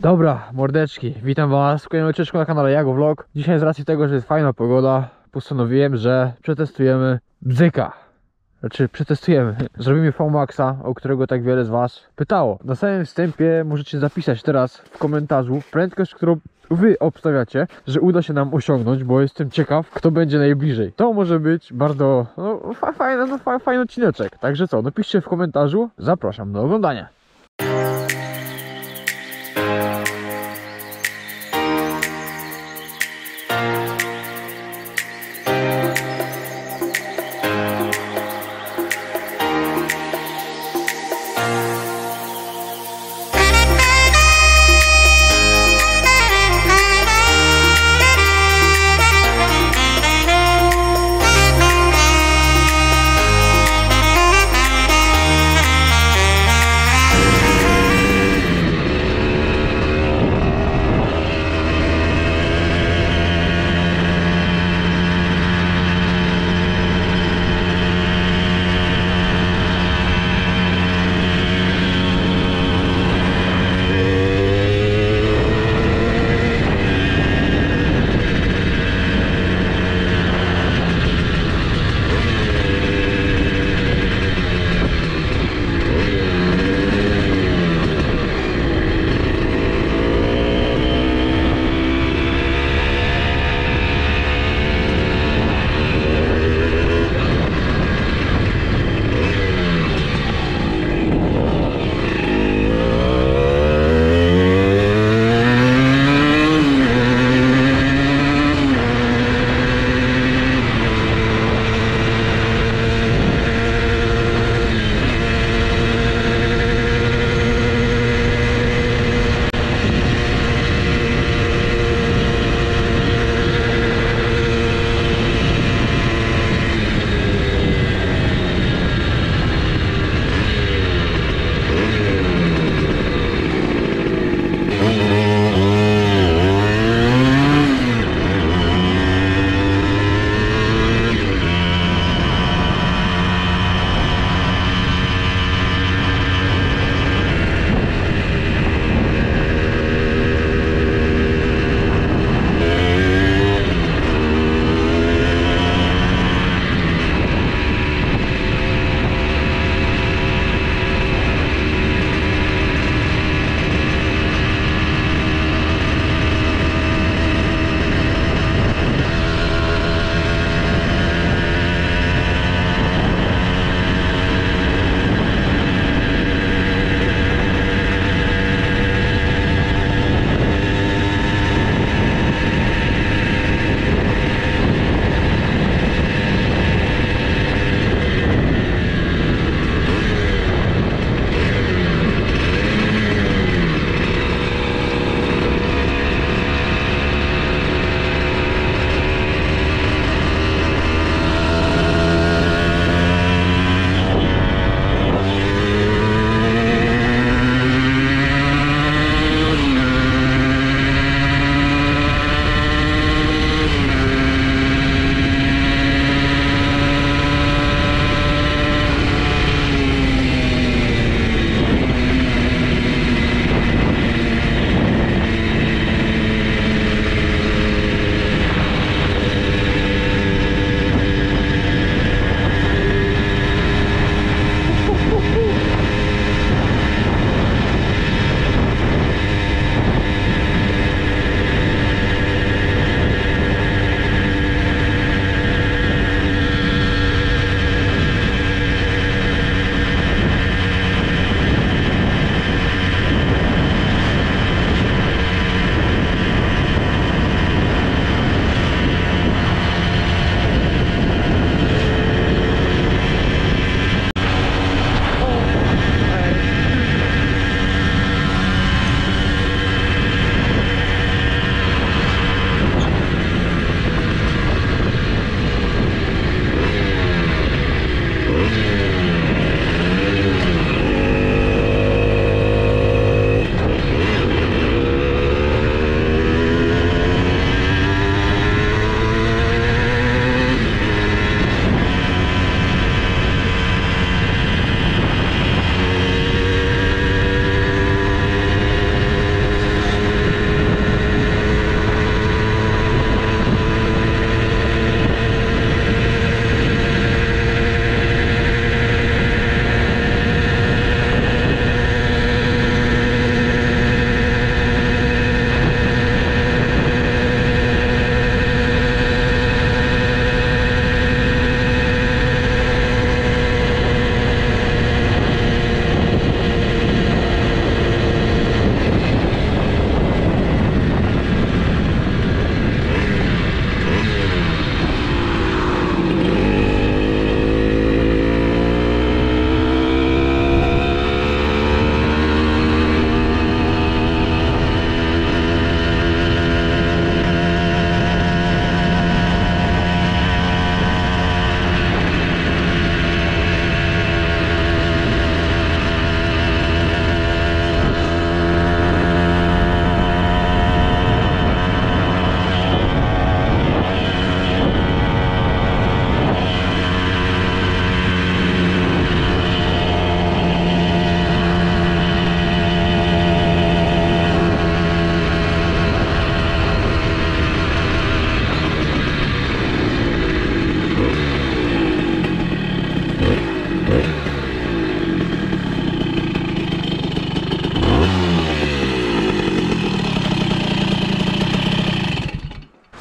Dobra, mordeczki, witam was w kolejnym odcinku na kanale Jago Vlog. Dzisiaj z racji tego, że jest fajna pogoda, postanowiłem, że przetestujemy bzyka. Przetestujemy. Zrobimy VMAXa, o którego tak wiele z was pytało. Na samym wstępie możecie zapisać teraz w komentarzu prędkość, którą wy obstawiacie, że uda się nam osiągnąć, bo jestem ciekaw, kto będzie najbliżej. To może być bardzo fajny odcineczek. Także co, napiszcie w komentarzu. Zapraszam do oglądania.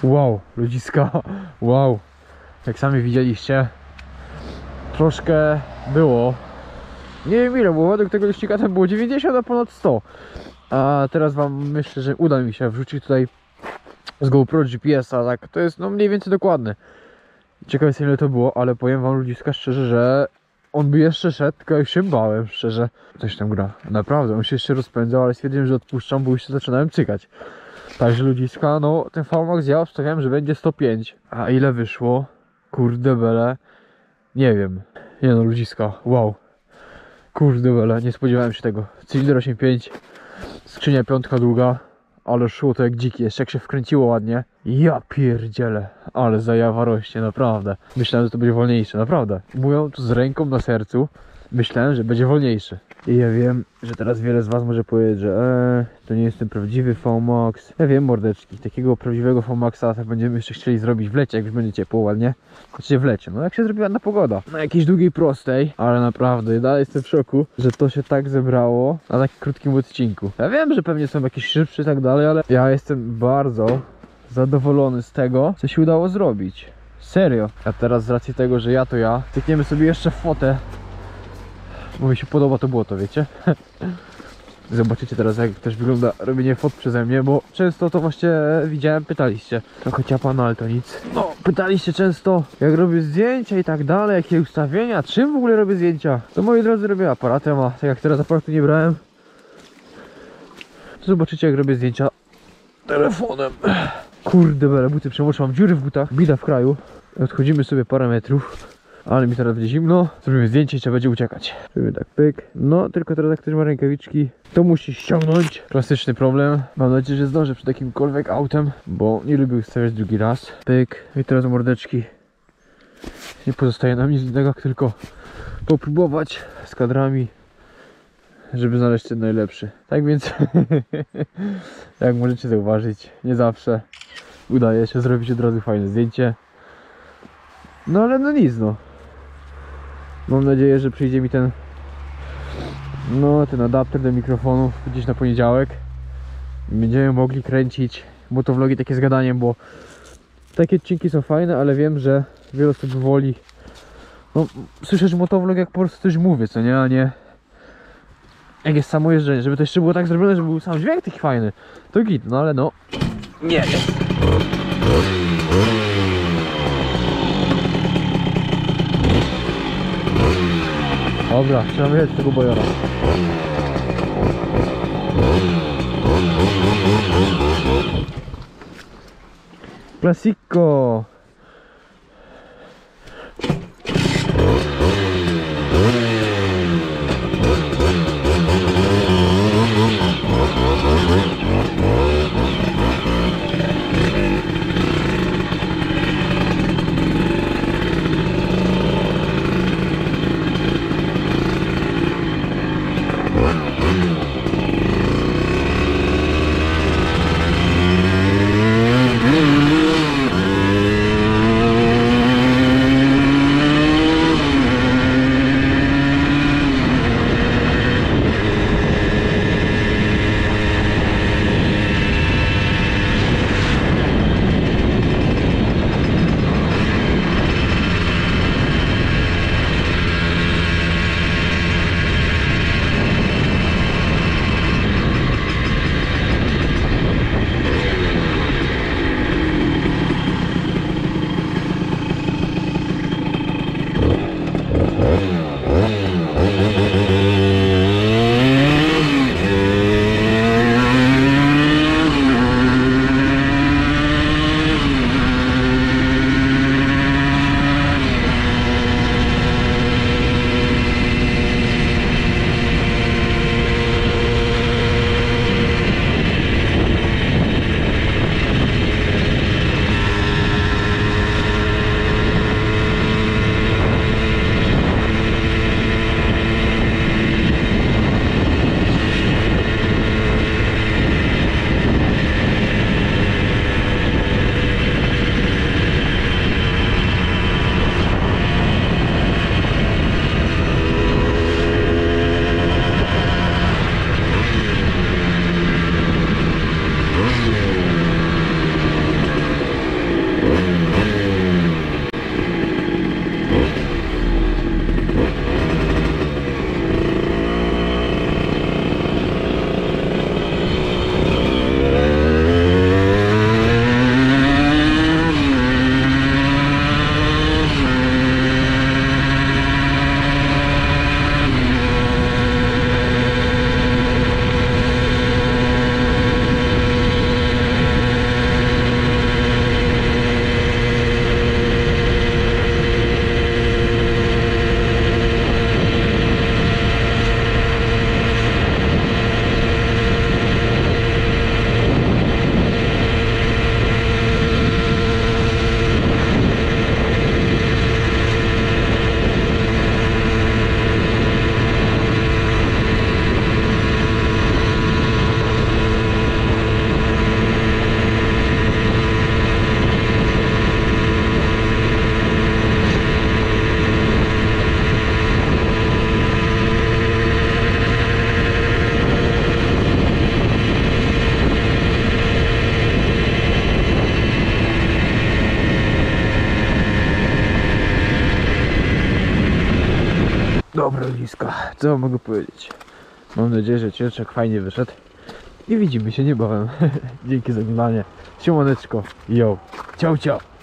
Wow, ludziska, wow. Jak sami widzieliście, troszkę było. Nie wiem ile, bo według tego licznika tam było 90, a ponad 100. A teraz wam myślę, że uda mi się wrzucić tutaj z GoPro GPS-a, tak, to jest no mniej więcej dokładne. Ciekawe jest ile to było, ale powiem wam ludziska szczerze, że on by jeszcze szedł, tylko już się bałem szczerze. Coś tam gra, naprawdę, on się jeszcze rozpędzał, ale stwierdziłem, że odpuszczam, bo już się zaczynałem cykać. Także ludziska, no ten VMAX ja obstawiałem, że będzie 105. A ile wyszło? Kurde bele. Nie wiem. Nie no ludziska, wow. Kurde bele, nie spodziewałem się tego. Cylinder 8.5, skrzynia piątka długa. Ale szło to jak dziki, jeszcze jak się wkręciło ładnie. Ja pierdzielę, ale zajawa rośnie, naprawdę. Myślałem, że to będzie wolniejsze, naprawdę. Mówią tu z ręką na sercu. Myślałem, że będzie wolniejszy. I ja wiem, że teraz wiele z was może powiedzieć, że to nie jest ten prawdziwy VMAX. Ja wiem mordeczki, takiego prawdziwego VMAXa tak będziemy jeszcze chcieli zrobić w lecie, jak już będzie ciepło ładnie. Znaczy w lecie, no jak się zrobi ładna pogoda. Na jakiejś długiej prostej, ale naprawdę dalej jestem w szoku, że to się tak zebrało na takim krótkim odcinku. Ja wiem, że pewnie są jakieś szybsze i tak dalej, ale ja jestem bardzo zadowolony z tego, co się udało zrobić. Serio. A teraz z racji tego, że to ja, cykniemy sobie jeszcze fotę, bo mi się podoba to błoto, wiecie? Zobaczycie teraz jak też wygląda robienie fot przeze mnie, bo często to właśnie widziałem, pytaliście. Trochę ciapa, no ale to nic. No, pytaliście często jak robię zdjęcia i tak dalej, jakie ustawienia, czym w ogóle robię zdjęcia. To moi drodzy robię aparatem, a tak jak teraz aparatu nie brałem, to zobaczycie jak robię zdjęcia telefonem. Kurde bele, buty przemoczę, mam dziury w butach, bida w kraju. Odchodzimy sobie parę metrów. Ale mi teraz będzie zimno, zrobimy zdjęcie i trzeba będzie uciekać. Zrobimy tak pyk. No, tylko teraz jak ktoś ma rękawiczki, to musi ściągnąć. Klasyczny problem. Mam nadzieję, że zdążę przed jakimkolwiek autem, bo nie lubię ustawiać drugi raz. Pyk. I teraz mordeczki. Nie pozostaje nam nic innego, jak tylko popróbować z kadrami, żeby znaleźć ten najlepszy. Tak więc, jak możecie zauważyć, nie zawsze udaje się zrobić od razu fajne zdjęcie. No ale no nic no. Mam nadzieję, że przyjdzie mi ten adapter do mikrofonów gdzieś na poniedziałek. Będziemy mogli kręcić motovlogi takie z gadaniem, bo takie odcinki są fajne, ale wiem, że wiele osób woli słyszysz motovlog jak po prostu coś mówię, co nie, a nie jak jest samo jeżdżenie, żeby to jeszcze było tak zrobione, żeby był sam dźwięk taki fajny, to git, no ale no nie. Dobra, trzeba wyjechać z tego bojora. Klasiko! co wam mogę powiedzieć? Mam nadzieję, że ciężek fajnie wyszedł. I widzimy się niebawem. Dzięki za oglądanie. Siemaneczko. Yo. Ciao, ciao.